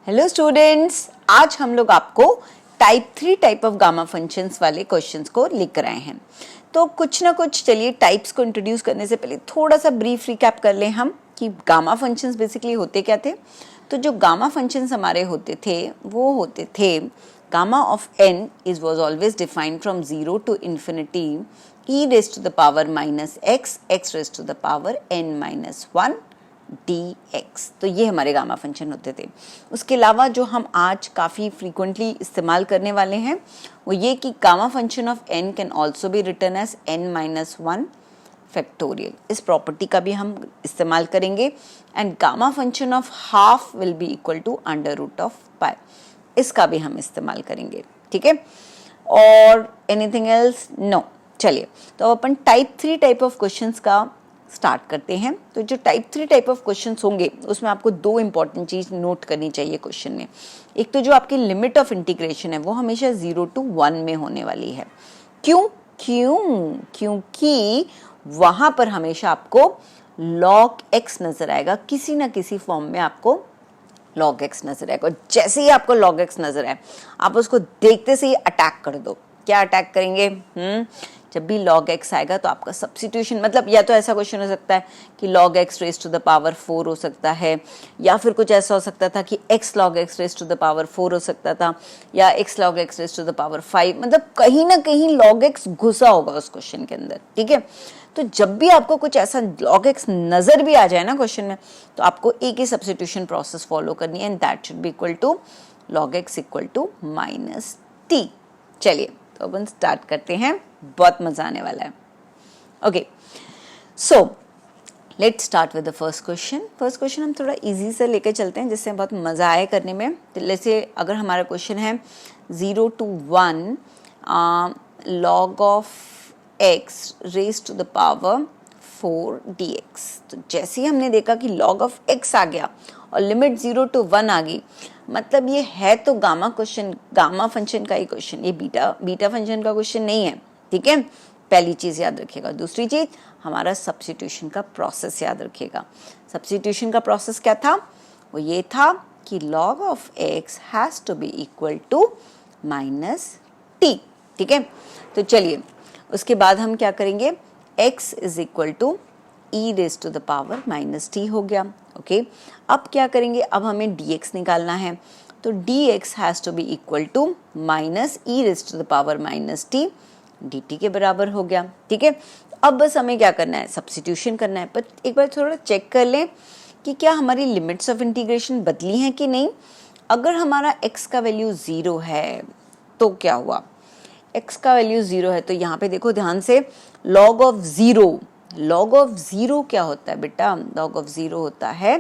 Hello students, आज हम लोग आपको type 3 type of gamma functions वाले क्वेश्चंस को लिख कर आए हैं। तो कुछ ना कुछ चलिए टाइप्स को इंट्रोड्यूस करने से पहले थोड़ा सा ब्रीफ रिकैप कर लें हम कि गामा फंक्शंस बेसिकली होते क्या थे। तो जो गामा फंक्शंस हमारे होते थे वो होते थे gamma of n is was always defined from 0 to infinity e raise to the power minus x raise to the power n minus 1 dx। तो ये हमारे गामा फंक्शन होते थे। उसके अलावा जो हम आज काफ़ी फ्रीक्वेंटली इस्तेमाल करने वाले हैं वो ये कि gamma function of n can also be written as n minus 1 factorial. इस प्रॉपर्टी का भी हम इस्तेमाल करेंगे। And gamma function of half will be equal to under root of pi, इसका भी हम इस्तेमाल करेंगे। ठीक है, और एनीथिंग एल्स? नो। चलिए, तो अपन टाइप 3 टाइप ऑफ क्वेश्चंस का स्टार्ट करते हैं। तो जो टाइप 3 टाइप ऑफ क्वेश्चंस होंगे उसमें आपको दो इंपॉर्टेंट चीज नोट करनी चाहिए क्वेश्चन में। एक तो जो आपकी लिमिट ऑफ इंटीग्रेशन है वो हमेशा 0 to 1 में होने वाली है। क्योंकि वहां पर हमेशा आपको log x नजर आएगा, किसी ना किसी फॉर्म में आपको log x नजर आएगा। जैसे ही आपको log x नजर आए आप उसको देखते से ही अटैक कर दो। क्या अटैक करेंगे? जब भी log x आएगा तो आपका सब्स्टिट्यूशन, मतलब या तो ऐसा क्वेश्चन हो सकता है कि log x raise to the power 4 हो सकता है, या फिर कुछ ऐसा हो सकता था कि x log x raise to the power 4 हो सकता था, या x log x raise to the power 5। मतलब कहीं ना कहीं log x घुसा होगा उस क्वेश्चन के अंदर। ठीक है, तो जब भी आपको कुछ ऐसा log x नजर भी आ जाए ना क्वेश्चन में, तो आपको एक ही सब्स्टिट्यूशन प्रोसेस फॉलो करनी है, and that should be equal to log x equal to minus t। चलिए, तो अपन स्टार्ट करते हैं, बहुत मजा आने वाला है। Okay, so let's start with the first question. First question हम थोड़ा इजी से लेकर चलते हैं जिससे बहुत मजा आए करने में। तो जैसे अगर हमारा क्वेश्चन है 0 to 1 log of x raise to the power 4 dx। तो जैसे ही हमने देखा कि log ऑफ x आ गया और लिमिट 0 to 1 आ गई, मतलब ये है तो गामा फंक्शन का ही क्वेश्चन, ये बीटा फंक्शन का क्वेश्चन नहीं है। ठीक है, पहली चीज याद रखिएगा। दूसरी चीज, हमारा सब्स्टिट्यूशन का प्रोसेस याद रखिएगा। सब्स्टिट्यूशन का प्रोसेस क्या था? वो ये था कि log of x has to be equal to minus t। ठीक है, तो चलिए उसके बाद हम क्या करेंगे, x is equal to e raise to the power minus t हो गया। ओके, अब क्या करेंगे, अब हमें dx निकालना है। तो dx has to be equal to minus e raise to the power minus t dt के बराबर हो गया। ठीक है, अब बस हमें क्या करना है, सब्स्टिट्यूशन करना है। पर एक बार थोड़ा चेक कर लें कि क्या हमारी लिमिट्स ऑफ इंटीग्रेशन बदली हैं कि नहीं। अगर हमारा x का वैल्यू 0 है तो क्या हुआ, x का वैल्यू 0 है तो यहाँ पे देखो ध्यान से, log ऑफ 0 क्या होता है बेटा? log ऑफ 0 होता है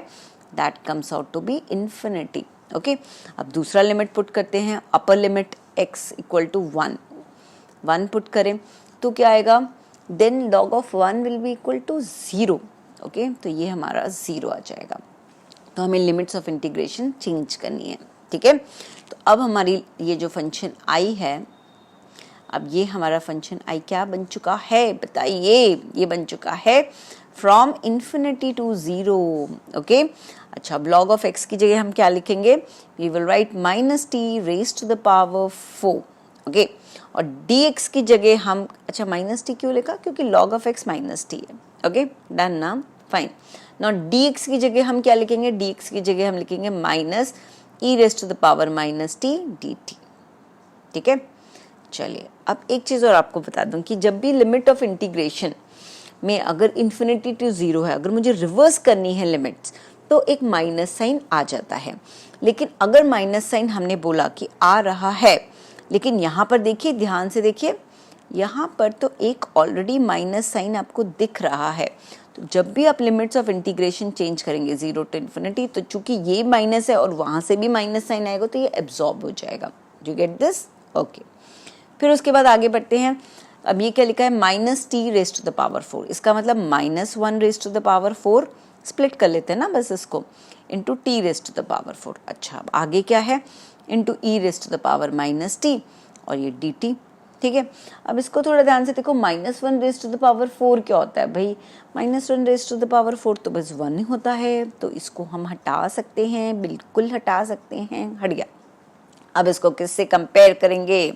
that comes out to be infinity. Okay, अब दूसरा लिमिट पुट करते हैं, upper limit x equal to 1 put करें तो क्या आएगा, then log of 1 will be equal to 0। Okay, तो ये हमारा 0 आ जाएगा। तो हमें लिमिट्स ऑफ इंटीग्रेशन चेंज करनी है। ठीक है, तो अब हमारी ये जो फंक्शन आई है, अब ये हमारा फंक्शन आई क्या बन चुका है बताइए? ये बन चुका है फ्रॉम इन्फिनिटी टू 0। ओके, अच्छा, अब log ऑफ x की जगह हम क्या लिखेंगे? We will write minus t raise to the power 4। Okay, और dx की जगह हम, अच्छा माइनस t क्यों लिखा? क्योंकि log of x minus t है। ओके, डन ना, फाइन। नाउ dx की जगह हम क्या लिखेंगे? dx की जगह हम लिखेंगे minus e raise to the power minus t dt। ठीक है, चलिए अब एक चीज और आपको बता दूं कि जब भी लिमिट ऑफ इंटीग्रेशन में अगर इन्फिनिटी टू 0 है, अगर मुझे रिवर्स करनी है लिमिट्स, तो एक माइनस साइन आ जाता है। लेकिन अगर माइनस साइन हमने बोला कि आ रहा है, लेकिन यहाँ पर देखिए, ध्यान से देखिए, यहाँ पर तो एक ऑलरेडी माइनस साइन आपको दिख रहा है। तो जब भी आप लिमिट्स ऑफ इंटीग्रेशन चेंज करेंगे 0 टू इन्फिनिटी, तो चूंकि ये माइनस है और वहां से भी माइनस साइन आएगा तो ये एब्जॉर्ब हो जाएगा। Do you get this? Okay, फिर उसके बाद आगे बढ़ते हैं। अब ये क्या लिखा है, minus t raise to the power 4। इसका मतलब minus 1 raise to the power 4, split कर लेते हैं ना बस इसको, into t raise to the power 4। अच्छा, अब आगे क्या है, into e raise to the power minus t, और ये dt। ठीक है। अब इसको थोड़ा ध्यान से देखो, -1 रेज टू द पावर 4 क्या होता है भाई? -1 रेज टू द पावर 4 तो बस 1 होता है, तो इसको हम हटा सकते हैं, बिल्कुल हटा सकते हैं, हट गया। अब इसको किससे कंपेयर करेंगे?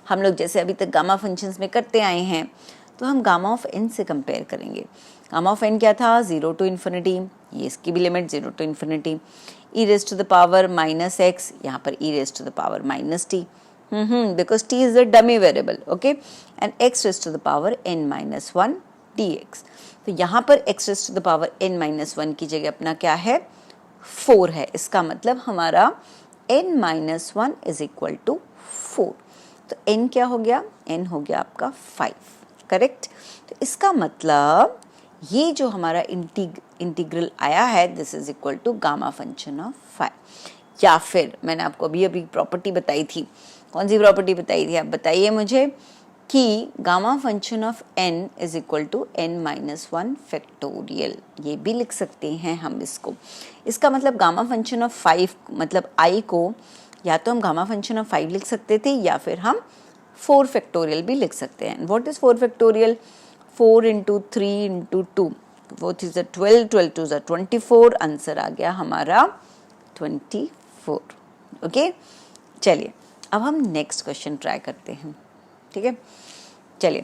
हम लोग जैसे अभी तक गामा फंक्शंस में करते आए हैं, तो हम गामा ऑफ n से कंपेयर करेंगे। गामा ऑफ n क्या था? 0 टू इन्फिनिटी, ये इसकी भी limit 0 to infinity, e raise to the power -x, यहाँ पर e raise to the power -t, because t is a dummy variable, okay, and x raised to the power n-1 dx। तो यहाँ पर x raised to the power n-1 की जगह अपना क्या है? 4 है। इसका मतलब हमारा n-1 is equal to 4। तो n क्या हो गया? n हो गया आपका 5, करेक्ट। तो इसका मतलब ये जो हमारा इंटीग्रल आया है, this is equal to gamma function of 5। या फिर मैंने आपको अभी प्रॉपर्टी बताई थी, कौन सी प्रॉपर्टी बताई थी? आप बताइए मुझे, कि gamma function of n is equal to n-1 factorial. ये भी लिख सकते हैं हम इसको। इसका मतलब गामा फंक्शन ऑफ 5 मतलब i को या तो हम गामा फंक्शन ऑफ 5 लिख सकते थे, या फिर हम 4 फैक्टोरियल भी लिख सकते हैं। What is 4 factorial? 4 into 3 into 2, वो थी 12, 12 टू 24, आंसर आ गया हमारा 24। ओके, चलिए अब हम नेक्स्ट क्वेश्चन ट्राई करते हैं, ठीक है। चलिए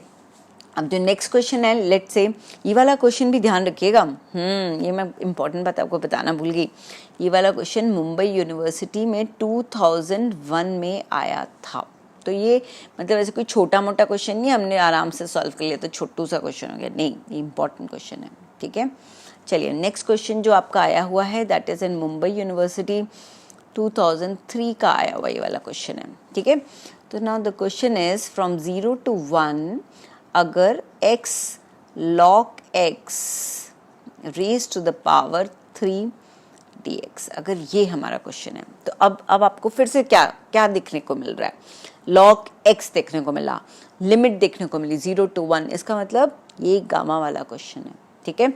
अब जो नेक्स्ट क्वेश्चन है, लेट्स से, ये वाला क्वेश्चन भी ध्यान रखिएगा, ये मैं इंपॉर्टेंट बात आपको बताना भूल गई। ये वाला क्वेश्चन मुंबई यूनिवर्सिटी में 2001 में आया था। तो ये मतलब ऐसे कोई छोटा मोटा क्वेश्चन नहीं, हमने आराम से सॉल्व कर लिया तो छोटू सा क्वेश्चन हो गया, नहीं, ये इंपॉर्टेंट क्वेश्चन है, ठीक है। चलिए नेक्स्ट क्वेश्चन जो आपका आया हुआ है, that is in Mumbai university 2003 का आया हुआ ये वाला क्वेश्चन है, ठीक है। तो now the question is from 0 to 1, अगर x log x raise to the power 3 dx, अगर ये हमारा क्वेश्चन है, तो अब आपको फिर से क्या क्या देखने को मिल रहा है? log x देखने को मिला, लिमिट देखने को मिली 0 to 1, इसका मतलब ये गामा वाला क्वेश्चन है, ठीक है।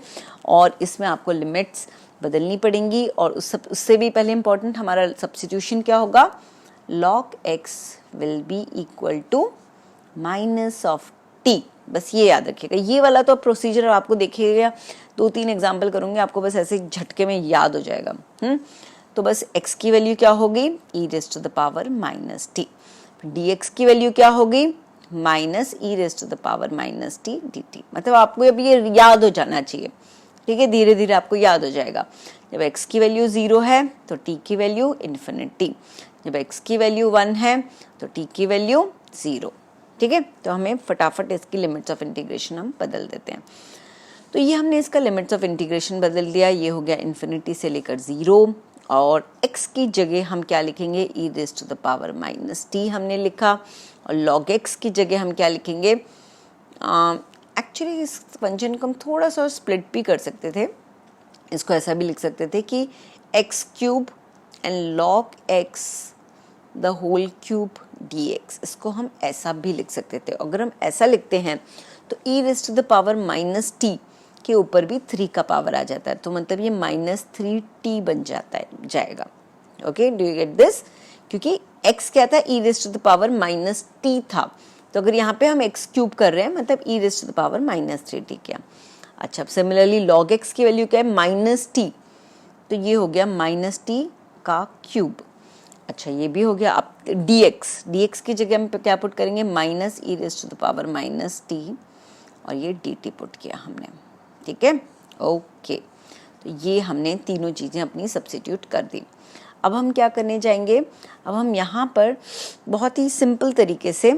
और इसमें आपको लिमिट्स बदलनी पड़ेंगी, और उससे भी पहले इंपॉर्टेंट हमारा सब्स्टिट्यूशन क्या होगा? log x will be equal to minus of t, बस ये याद रखिएगा। ये वाला तो प्रोसीजर आपको देखिएगा, 2-3 एग्जाम्पल करूंगे, आपको बस ऐसे झटके में याद हो जाएगा। तो बस x की वैल्यू क्या होगी? e raise to the power -t। dx की वैल्यू क्या होगी? Minus e raise to the power -t dt। मतलब आपको अभी ये याद हो जाना चाहिए, ठीक है, धीरे धीरे आपको याद हो जाएगा। जब x की वैल्यू 0 है तो t की वैल्यू इन्फिनिटी, जब x की वैल्यू 1 है तो t की वैल्यू 0, ठीक है। तो हमें फटाफट इसकी लिमिट्स ऑफ इंटीग्रेशन हम बदल देते हैं। तो ये हमने इसका लिमिट्स ऑफ इंटीग्रेशन बदल दिया, ये हो गया इन्फिनिटी से लेकर 0, और x की जगह हम क्या लिखेंगे? e raise to the power -t हमने लिखा, और log x की जगह हम क्या लिखेंगे? एक्चुअली इस फंक्शन को हम थोड़ा सा स्प्लिट भी कर सकते थे, इसको ऐसा भी लिख सकते थे कि x cube and log x the whole cube dx, इसको हम ऐसा भी लिख सकते थे। अगर हम ऐसा लिखते हैं तो e raise to the power -t के ऊपर भी 3 का पावर आ जाता है, तो मतलब ये -3t बन जाएगा। Okay, do you get this? क्योंकि x क्या था? e raise to the power -t था, तो अगर यहाँ पे हम x क्यूब कर रहे हैं मतलब e raise to the power -3t क्या। अच्छा, सिमिलरली log x की वैल्यू क्या है? -t, तो ये हो गया -t का क्यूब। अच्छा, ये भी हो गया। अब dx की जगह हम क्या पुट करेंगे? -e raise to the power -t, और ये dt पुट किया हमने, ठीक है। ओके, तो ये हमने तीनों चीज़ें अपनी सब्स्टिट्यूट कर दी। अब हम क्या करने जाएंगे? अब हम यहाँ पर बहुत ही सिंपल तरीके से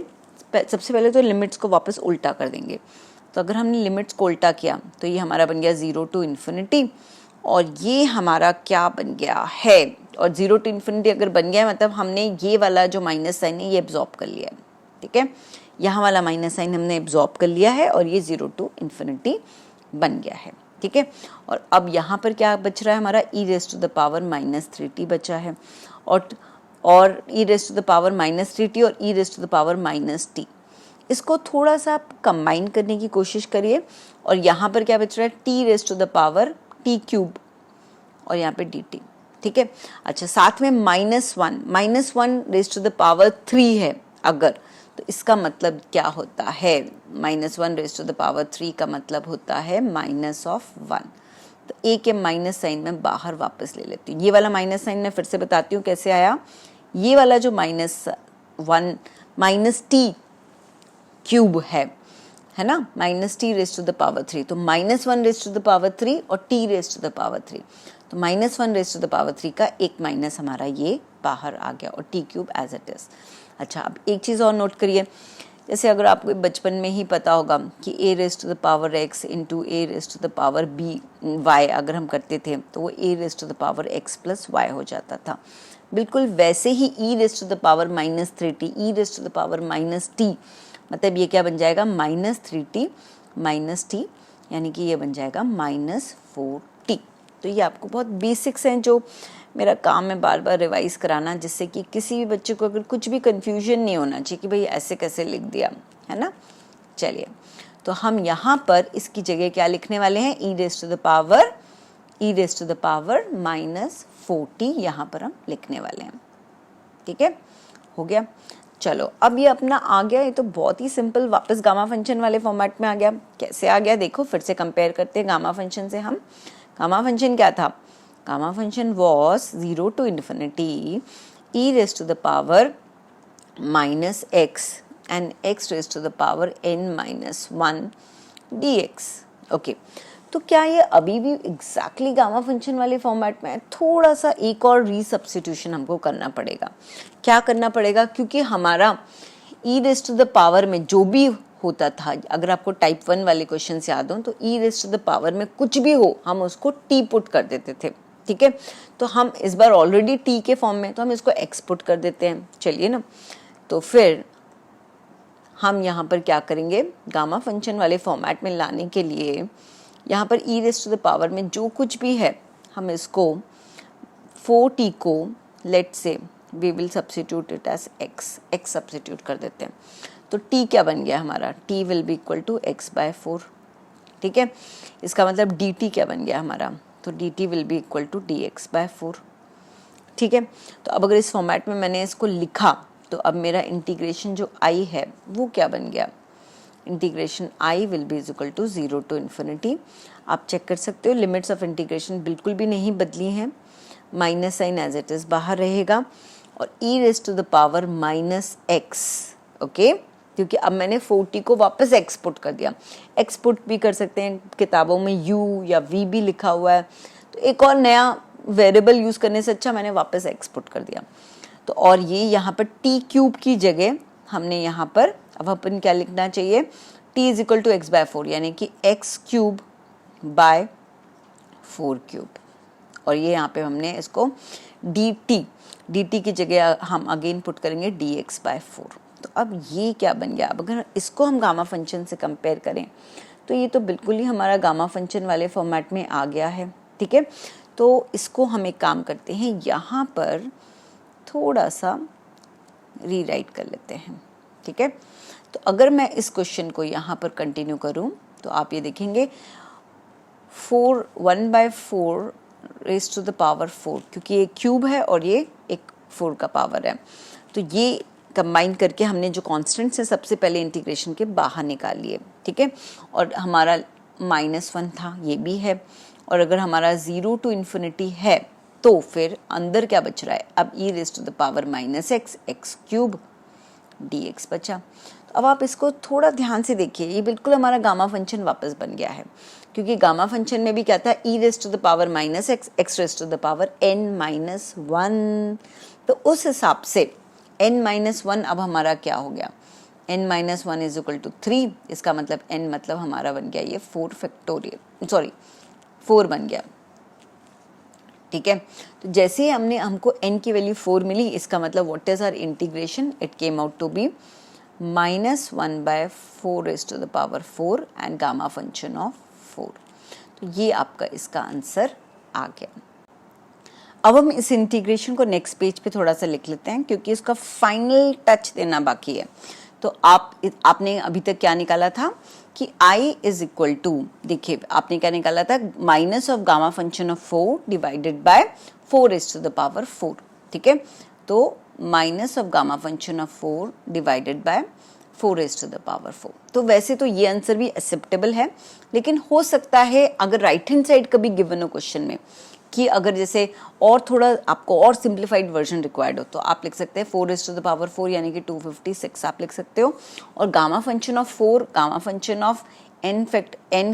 सबसे पहले तो लिमिट्स को वापस उल्टा कर देंगे। तो अगर हमने लिमिट्स को उल्टा किया तो ये हमारा बन गया 0 टू इन्फिनिटी, और ये हमारा क्या बन गया है? और 0 टू इन्फिनिटी अगर बन गया है मतलब हमने ये वाला जो माइनस साइन है ये एब्जॉर्ब कर लिया है, ठीक है। यहाँ वाला माइनस साइन हमने एब्जॉर्ब कर लिया है, और ये 0 टू इन्फिनिटी बन गया है, ठीक है। और अब यहाँ पर क्या बच रहा है हमारा? e raise to the power -3t बचा है, और e raise to the power -3t और e raise to the power -t, इसको थोड़ा सा आप कंबाइन करने की कोशिश करिए, और यहाँ पर क्या बच रहा है? t raise to the power t cube, और यहाँ पे dt, ठीक है। अच्छा, साथ में -1 रेज टू द पावर 3 है अगर, तो इसका मतलब क्या होता है, -1 रेज़ टू द पावर 3 का मतलब होता है -1। तो ए के माइनस साइन में बाहर वापस ले लेती हूँ। ये वाला माइनस साइन मैं फिर से बताती हूँ कैसे आया। ये वाला जो -1 -t क्यूब है ना, -t raise to the power 3, तो -1 रेज़ टू द पावर 3 और t raise to the power 3, तो -1 रेज़ टू द पावर 3 का एक माइनस हमारा ये बाहर आ गया और t cube as it is. अच्छा, अब एक चीज़ और नोट करिए, जैसे अगर आपको बचपन में ही पता होगा कि a raise to the power x into a raise to the power b y अगर हम करते थे तो वो a raise to the power x plus y हो जाता था। बिल्कुल वैसे ही e raise to the power -3t, e raise to the power -t, मतलब ये क्या बन जाएगा, -3t -t, यानी कि ये बन जाएगा -4t। तो ये आपको बहुत बेसिक्स हैं जो मेरा काम है बार बार रिवाइज कराना, जिससे कि किसी भी बच्चे को अगर कुछ भी कंफ्यूजन नहीं होना चाहिए कि भाई ऐसे कैसे लिख दिया, है ना। चलिए, तो हम यहाँ पर इसकी जगह क्या लिखने वाले हैं, e raise to the power -4t यहाँ पर हम लिखने वाले हैं। ठीक है, हो गया। चलो, अब ये अपना आ गया, ये तो बहुत ही सिंपल वापस गामा फंक्शन वाले फॉर्मेट में आ गया। कैसे आ गया देखो, फिर से कंपेयर करते हैं गामा फंक्शन से हम। गामा फंक्शन क्या था, gamma function was 0 to infinity e raise to the power -x and x raise to the power n-1 dx। Okay, तो क्या ये अभी भी एग्जैक्टली गामा फंक्शन वाले फॉर्मेट में है? थोड़ा सा एक और रीसब्स्टिट्यूशन हमको करना पड़ेगा। क्या करना पड़ेगा, क्योंकि हमारा e raise to the power में जो भी होता था, अगर आपको टाइप 1 वाले क्वेश्चन याद हो तो e raise to the power में कुछ भी हो हम उसको t पुट कर देते थे। ठीक है, तो हम इस बार ऑलरेडी t के फॉर्म में, तो हम इसको x पुट कर देते हैं। चलिए ना, तो फिर हम यहाँ पर क्या करेंगे, गामा फंक्शन वाले फॉर्मेट में लाने के लिए यहाँ पर e raise to the power में जो कुछ भी है हम इसको 4t को let say we will substitute it as x substitute कर देते हैं। तो t क्या बन गया हमारा, t will be equal to x/4। ठीक है, इसका मतलब dt क्या बन गया हमारा, तो dt will be equal to dx/4। ठीक है, तो अब अगर इस फॉर्मेट में मैंने इसको लिखा तो अब मेरा इंटीग्रेशन जो i है वो क्या बन गया, integration i will be equal to 0 to infinity। आप चेक कर सकते हो लिमिट्स ऑफ इंटीग्रेशन बिल्कुल भी नहीं बदली हैं, minus sign as it is बाहर रहेगा और e raise to the power -x। Okay, क्योंकि अब मैंने 4t को वापस x पुट कर दिया। x पुट भी कर सकते हैं, किताबों में u या v भी लिखा हुआ है, तो एक और नया वेरिएबल यूज करने से अच्छा मैंने वापस x पुट कर दिया। तो और ये यहाँ पर t क्यूब की जगह हमने यहाँ पर अब अपन क्या लिखना चाहिए, t is equal to x/4, यानी कि x क्यूब बाय 4 क्यूब, और ये यहाँ पे हमने इसको dt की जगह हम अगेन पुट करेंगे dx/4। तो अब ये क्या बन गया, अब अगर इसको हम गामा फंक्शन से कंपेयर करें तो ये तो बिल्कुल ही हमारा गामा फंक्शन वाले फॉर्मेट में आ गया है। ठीक है, तो इसको हम एक काम करते हैं, यहाँ पर थोड़ा सा रीराइट कर लेते हैं। ठीक है, तो अगर मैं इस क्वेश्चन को यहाँ पर कंटिन्यू करूँ तो आप ये देखेंगे 1/4 रेज़ टू द पावर 4, क्योंकि ये क्यूब है और ये एक 4 का पावर है, तो ये कंबाइन करके हमने जो कॉन्स्टेंट्स है सबसे पहले इंटीग्रेशन के बाहर निकाल लिए। ठीक है, और हमारा -1 था, ये भी है, और अगर हमारा 0 to infinity है तो फिर अंदर क्या बच रहा है, अब e raise to the power -x, x cube dx बचा। तो अब आप इसको थोड़ा ध्यान से देखिए, ये बिल्कुल हमारा गामा फंक्शन वापस बन गया है, क्योंकि गामा फंक्शन में भी क्या था, e raise to the power -x, x raise to the power n-1। तो उस हिसाब से n-1 अब हमारा क्या हो गया, n-1 इज इक्वल टू 3, इसका मतलब n मतलब हमारा बन गया ये 4 फैक्टोरियल, सॉरी 4 बन गया। ठीक है, तो जैसे ही हमको n की वैल्यू 4 मिली, इसका मतलब what is our integration, it came out to be -1/4 raise to the power 4 and gamma function of 4। तो ये आपका इसका आंसर आ गया। अब हम इस इंटीग्रेशन को नेक्स्ट पेज पे थोड़ा सा लिख लेते हैं, क्योंकि इसका फाइनल टच देना बाकी है। तो आपने अभी तक क्या निकाला था कि i इज इक्वल टू, देखिए आपने क्या निकाला था, minus of gamma function of 4 divided by 4 raise to the power 4। ठीक है, तो minus of gamma function of 4 divided by 4⁴। तो वैसे तो ये आंसर भी एक्सेप्टेबल है, लेकिन हो सकता है अगर राइट हैंड साइड कभी गिवन हो क्वेश्चन में कि अगर जैसे और थोड़ा आपको और सिंप्लीफाइड वर्जन रिक्वायर्ड हो तो आप लिख सकते हैं 4⁴ यानी कि 256 आप लिख सकते हो। और gamma function of 4, gamma function of n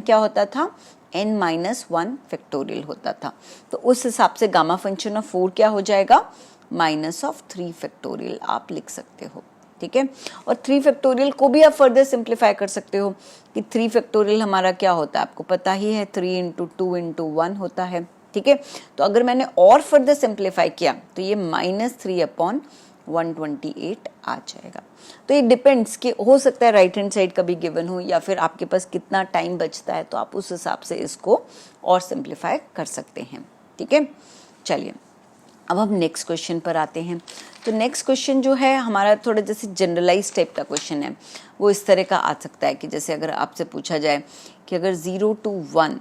क्या होता था, n-1 होता था। तो उस हिसाब से गामा फंक्शन ऑफ 4 क्या हो जाएगा, -3 आप लिख सकते हो। ठीक है, और 3 को भी आप फर्दर सिंप्लीफाई कर सकते हो कि 3 हमारा क्या होता है, आपको पता ही है 3 × 2 × 1 होता है। ठीक है, तो अगर मैंने और फर्दर सिंप्लीफाई किया तो ये -3/128 आ जाएगा। तो ये डिपेंड्स कि हो सकता है राइट हैंड साइड कभी गिवन हो या फिर आपके पास कितना टाइम बचता है, तो आप उस हिसाब से इसको और सिंप्लीफाई कर सकते हैं। ठीक है, चलिए अब हम नेक्स्ट क्वेश्चन पर आते हैं। तो नेक्स्ट क्वेश्चन जो है हमारा थोड़ा जैसे जनरलाइज टाइप का क्वेश्चन है, वो इस तरह का आ सकता है कि जैसे अगर आपसे पूछा जाए कि अगर 0 to 1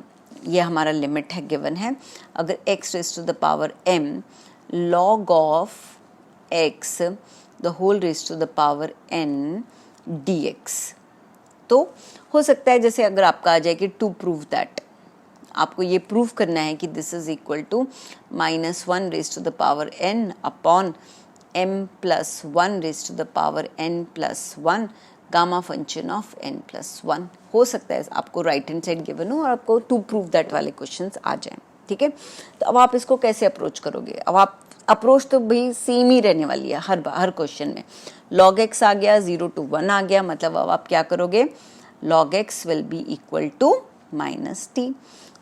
ये हमारा लिमिट है, गिवन है, अगर x⁻m log of x the whole raised to the power n dx, तो हो सकता है जैसे अगर आपका आ जाए कि टू प्रूव दैट, आपको ये प्रूव करना है कि this is equal to -1⁻n upon m+1⁻n+1 gamma function of n+1। हो सकता है आपको राइट हैंड साइड गिवन हो और आपको टू प्रूव दैट वाले क्वेश्चंस आ जाएं। ठीक है, तो अब आप इसको कैसे अप्रोच करोगे? अब आप अप्रोच तो भाई सेम ही रहने वाली है हर क्वेश्चन में। log x आ गया, 0 to 1 आ गया, मतलब अब आप क्या करोगे, log x will be equal to -t।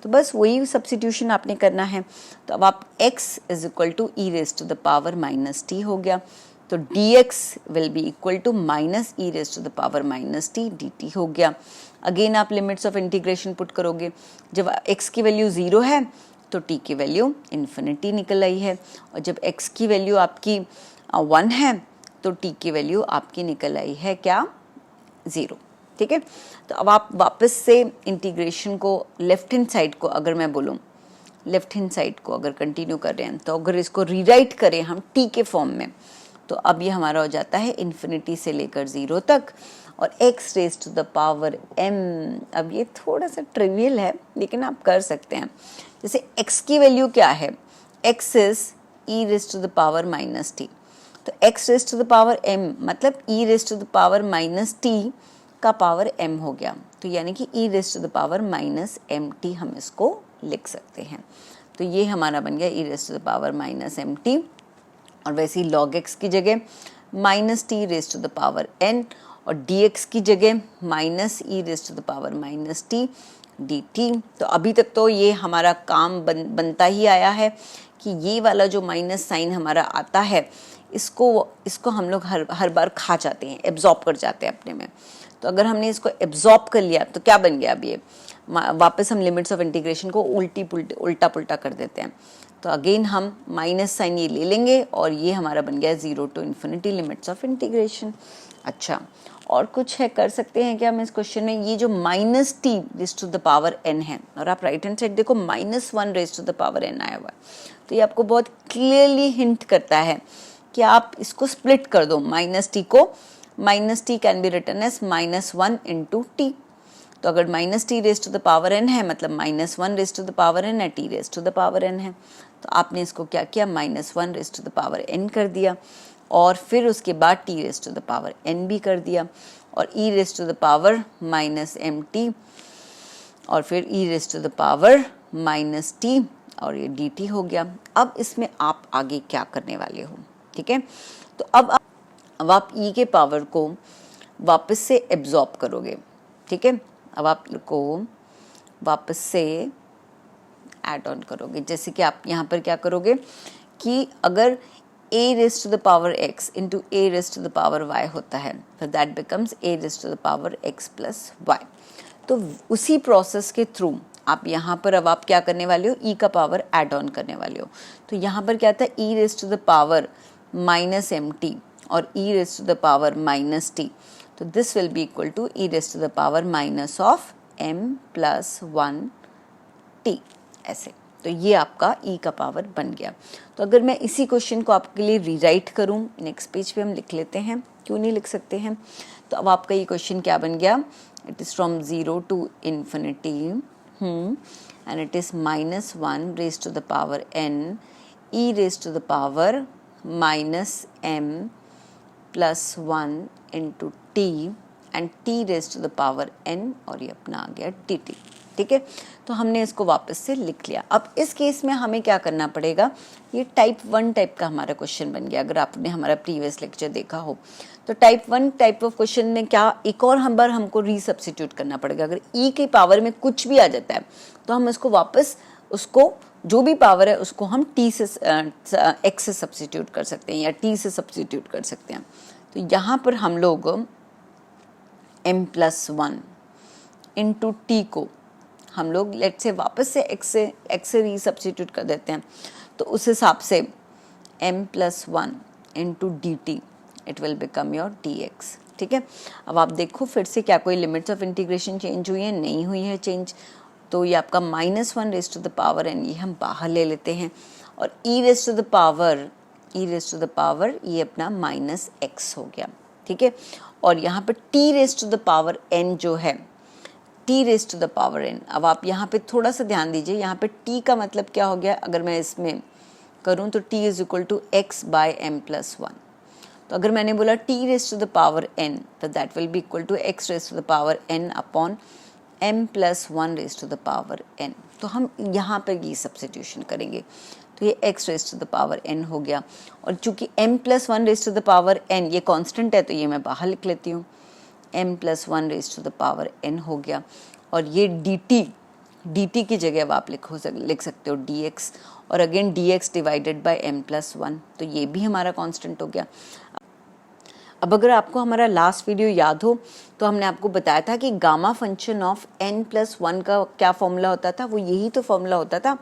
तो बस वही सब्स्टिट्यूशन आपने करना है। तो अब आप x is equal to e⁻t हो गया, तो dx will be equal to -e⁻t dt हो गया। अगेन आप लिमिट्स ऑफ इंटीग्रेशन पुट करोगे, जब x की वैल्यू 0 है तो t की वैल्यू इन्फिनिटी निकल आई है, और जब x की वैल्यू आपकी 1 है तो t की वैल्यू आपकी निकल आई है क्या, 0। ठीक है, तो अब आप वापस से इंटीग्रेशन को लेफ्ट हैंड साइड को अगर मैं बोलूँ, लेफ्ट हैंड साइड को अगर कंटिन्यू कर रहे हैं, तो अगर इसको रीराइट करें हम t के फॉर्म में, तो अब ये हमारा हो जाता है इन्फिनिटी से लेकर 0 तक, और x⁻m। अब ये थोड़ा सा ट्रिवियल है लेकिन आप कर सकते हैं। जैसे x की वैल्यू क्या है, x इज e⁻t, तो x⁻m मतलब e⁻t का पावर m हो गया, तो यानी कि e⁻−mt हम इसको लिख सकते हैं। तो ये हमारा बन गया e⁻−mt, और वैसे ही log x की जगह -t⁻n और dx की जगह -e⁻−t dt। तो अभी तक तो ये हमारा काम बनता ही आया है कि ये वाला जो माइनस साइन हमारा आता है, इसको हम लोग हर बार खा जाते हैं, एब्जॉर्ब कर जाते हैं अपने में। तो अगर हमने इसको एब्जॉर्ब कर लिया तो क्या बन गया, अब ये वापस हम लिमिट्स ऑफ इंटीग्रेशन को उल्टा पुल्टा कर देते हैं। तो अगेन हम माइनस साइन ये ले लेंगे और ये हमारा बन गया 0 to ∞ लिमिट्स ऑफ इंटीग्रेशन। अच्छा, और कुछ है कर सकते हैं क्या हम इस क्वेश्चन में? ये जो -t⁻n है, और आप राइट हैंड साइड देखो -1⁻n आया हुआ है, तो ये आपको बहुत क्लियरली हिंट करता है कि आप इसको स्प्लिट कर दो। -t को -t can be written as -1 × t। तो अगर -t⁻n है मतलब -1⁻n है, t⁻n है, तो आपने इसको क्या किया, -1⁻n कर दिया, और फिर उसके बाद t⁻n भी कर दिया, और e⁻−mt और फिर e⁻−t और ये dt हो गया। अब इसमें आप आगे क्या करने वाले हो? ठीक है, तो अब आप e के पावर को वापस से एब्जॉर्ब करोगे। ठीक है, अब आप को वापस से ऐड ऑन करोगे, जैसे कि आप यहाँ पर क्या करोगे कि अगर a⁻x into a⁻y होता है, तो दैट बिकम्स a⁻x + y। तो उसी प्रोसेस के थ्रू आप यहाँ पर अब आप क्या करने वाले हो, e का पावर ऐड ऑन करने वाले हो। तो यहाँ पर क्या था, e⁻−mt और e⁻−t, तो this will be equal to e⁻−m + 1t, ऐसे। तो ये आपका e का पावर बन गया। तो अगर मैं इसी क्वेश्चन को आपके लिए रीराइट करूं, नेक्स्ट पेज पे हम लिख लेते हैं, क्यों नहीं लिख सकते हैं। तो अब आपका ये क्वेश्चन क्या बन गया, it is from 0 to infinity and it is -1 raised to the power n e raised to the power -m plus 1 into t and t raised to the power n, और ये अपना आ गया dt। ठीक है, तो हमने इसको वापस से लिख लिया। अब इस केस में हमें क्या करना पड़ेगा, ये टाइप 1 टाइप का हमारा क्वेश्चन बन गया। अगर आपने हमारा प्रीवियस लेक्चर देखा हो तो टाइप 1 टाइप ऑफ क्वेश्चन में क्या एक और बार हमको रीसब्स्टिट्यूट करना पड़ेगा। अगर e की पावर में कुछ भी आ जाता है तो हम इसको वापस, उसको जो भी पावर है उसको हम t से x से सब्स्टिट्यूट कर सकते हैं या t से सब्स्टिट्यूट कर सकते हैं। तो यहाँ पर हम लोग m+1 इंटू t को हम लोग लेट से वापस से x से रीसब्स्टिट्यूट कर देते हैं। तो उस हिसाब से m+1 into dt it will become your dx। ठीक है, अब आप देखो फिर से क्या कोई लिमिट्स ऑफ इंटीग्रेशन चेंज हुई है, नहीं हुई है चेंज। तो ये आपका -1 raise to the power n, ये हम बाहर ले लेते हैं, और e raise to the power ये अपना -x हो गया। ठीक है, और यहाँ पर t raise to the power n जो है, t raise to the power n, अब आप यहाँ पे थोड़ा सा ध्यान दीजिए, यहाँ पे t का मतलब क्या हो गया, अगर मैं इसमें करूँ तो t is equal to x by m+1। तो अगर मैंने बोला t raise to the power n तो that will be equal to x raise to the power n upon m+1 raise to the power n। तो हम यहाँ पर ये सब्स्टिट्यूशन करेंगे, तो ये x raise to the power n हो गया, और चूंकि m+1 raise to the power n ये कांस्टेंट है तो ये मैं बाहर लिख लेती हूँ, m+1 raise to the power n हो गया, और ये dt की जगह अब आप लिख सकते हो dx, और again dx divided by m+1, तो ये भी हमारा कांस्टेंट हो गया। अब अगर आपको हमारा लास्ट वीडियो याद हो तो हमने आपको बताया था कि गामा फंक्शन ऑफ n+1 का क्या फॉर्मूला होता था, वो यही तो फॉर्मूला होता था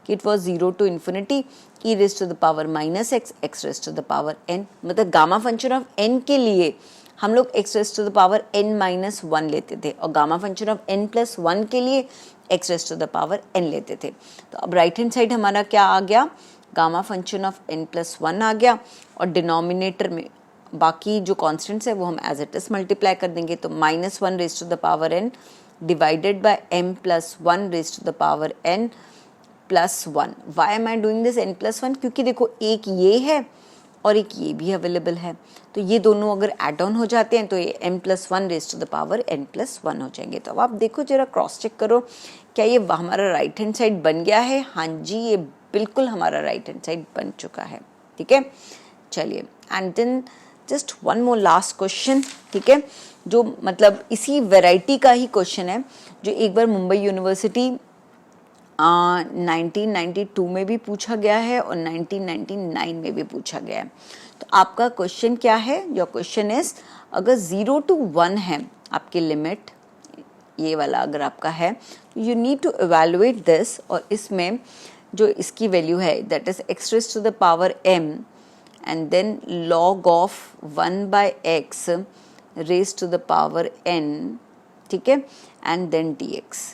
कि it was 0 to infinity e raise to the power -x x raise to the power n। मतलब गामा फंक्शन ऑफ n के लिए हम लोग x raise to the power n-1 लेते थे, और गामा फंक्शन ऑफ n+1 के लिए x raise to the power n लेते थे। तो अब राइट हैंड साइड हमारा क्या आ गया, गामा फंक्शन ऑफ n+1 आ गया, और डिनोमिनेटर में बाकी जो कॉन्स्टेंट्स है वो हम एज इट इज मल्टीप्लाई कर देंगे। तो -1 raise to the power n divided by m+1 raise to the power n plus 1। Why am I doing this n+1, क्योंकि देखो एक ये है और एक ये भी अवेलेबल है, तो ये दोनों अगर एड ऑन हो जाते हैं तो ये m+1 raise to the power n+1 हो जाएंगे। तो अब आप देखो जरा क्रॉस चेक करो, क्या ये हमारा राइट हैंड साइड बन गया है? हाँ जी, ये बिल्कुल हमारा राइट हैंड साइड बन चुका है। ठीक है, चलिए, and then just one more last question. ठीक है, जो मतलब इसी वैरायटी का ही क्वेश्चन है, जो एक बार मुंबई यूनिवर्सिटी 1992 में भी पूछा गया है और 1999 में भी पूछा गया है। तो आपका क्वेश्चन क्या है? योर क्वेश्चन इज, अगर 0 to 1 है आपकी लिमिट, ये वाला अगर आपका है, you need to evaluate this, और इसमें जो इसकी वैल्यू है that is x raise to the power m and then log of 1/x raise to the power n, ठीक है, एंड देन dx।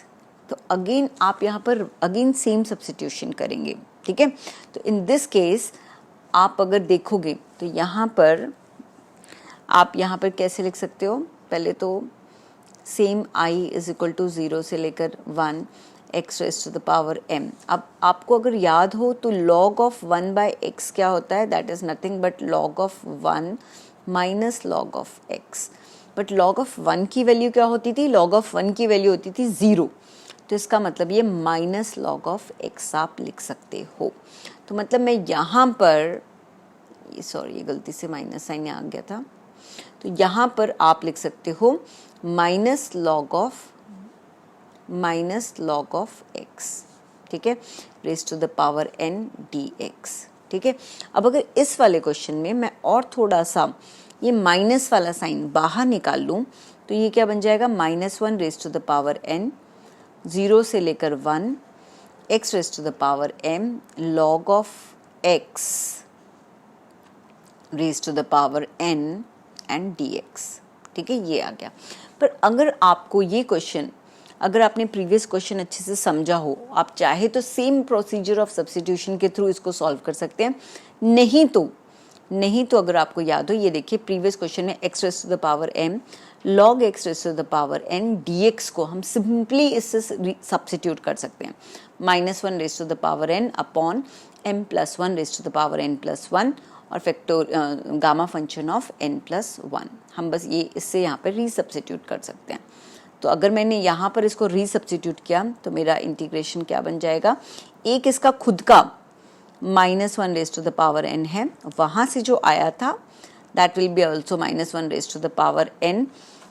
तो अगेन आप यहाँ पर अगेन सेम सब्स्टिट्यूशन करेंगे। ठीक है, तो इन दिस केस आप अगर देखोगे तो यहाँ पर आप यहाँ पर कैसे लिख सकते हो, पहले तो same i is equal to 0 से लेकर 1 x raise to the power m। अब आपको अगर याद हो तो log ऑफ 1/x क्या होता है? That is nothing but log of 1 minus log of x। But log of 1 की वैल्यू क्या होती थी? log ऑफ 1 की वैल्यू होती थी 0, तो इसका मतलब ये माइनस log ऑफ x आप लिख सकते हो। तो मतलब मैं यहाँ पर, ये गलती से माइनस साइन आ गया था, तो यहाँ पर आप लिख सकते हो माइनस log ऑफ x, ठीक है, raise to the power n dx। ठीक है, अब अगर इस वाले क्वेश्चन में मैं और थोड़ा सा ये माइनस वाला साइन बाहर निकाल लूँ तो ये क्या बन जाएगा? -1 raise to the power n 0 से लेकर 1 x raise to the power m log of x raise to the power n and dx। ठीक है, ये आ गया। पर अगर आपको ये क्वेश्चन अगर आपने प्रीवियस क्वेश्चन अच्छे से समझा हो, आप चाहे तो सेम प्रोसीजर ऑफ सब्स्टिट्यूशन के थ्रू इसको सॉल्व कर सकते हैं। नहीं तो अगर आपको याद हो, ये देखिए प्रीवियस क्वेश्चन में x raise to the power m log x raise to the power n dx को हम सिंपली इससे सब्स्टिट्यूट कर सकते हैं, -1 raise to the power n upon m plus 1 raise to the power n plus 1 और factor gamma function of n plus 1। हम बस ये इससे यहाँ पर रीसब्स्टिट्यूट कर सकते हैं। तो अगर मैंने यहाँ पर इसको रीसब्स्टिट्यूट किया तो मेरा इंटीग्रेशन क्या बन जाएगा, एक इसका खुद का -1 raise to the power n है, वहाँ से जो आया था that will be also -1 raised to the power n,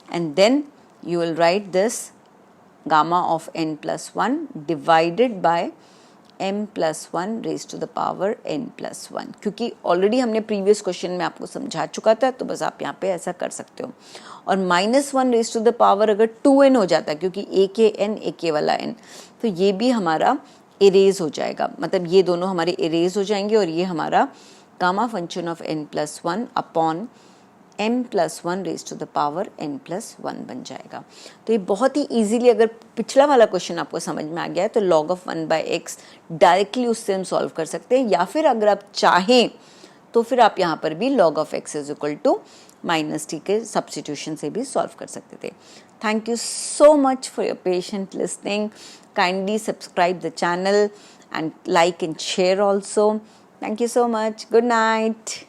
and then you will write this gamma of n plus 1 divided by m plus 1 raised to the power n plus 1। क्योंकि already हमने previous question में आपको समझा चुका था, तो बस आप यहाँ पे ऐसा कर सकते हो। और -1 रेज़ टू द पावर अगर 2n हो जाता है, क्योंकि एक ये n एक ये वाला n, तो ये भी हमारा इरेज हो जाएगा, मतलब ये दोनों हमारे इरेज हो जाएंगे और ये हमारा gamma function of n plus 1 upon m plus 1 raise to the power n plus 1 बन जाएगा। तो ये बहुत ही इजीली, अगर पिछला वाला क्वेश्चन आपको समझ में आ गया है तो log ऑफ 1/x डायरेक्टली उससे हम सॉल्व कर सकते हैं, या फिर अगर आप चाहें तो फिर आप यहाँ पर भी log of x is equal to -t के सब्स्टिट्यूशन से भी सॉल्व कर सकते थे। Thank you so much for your patient listening. Kindly subscribe the channel and like and share also. Thank you so much. Good night.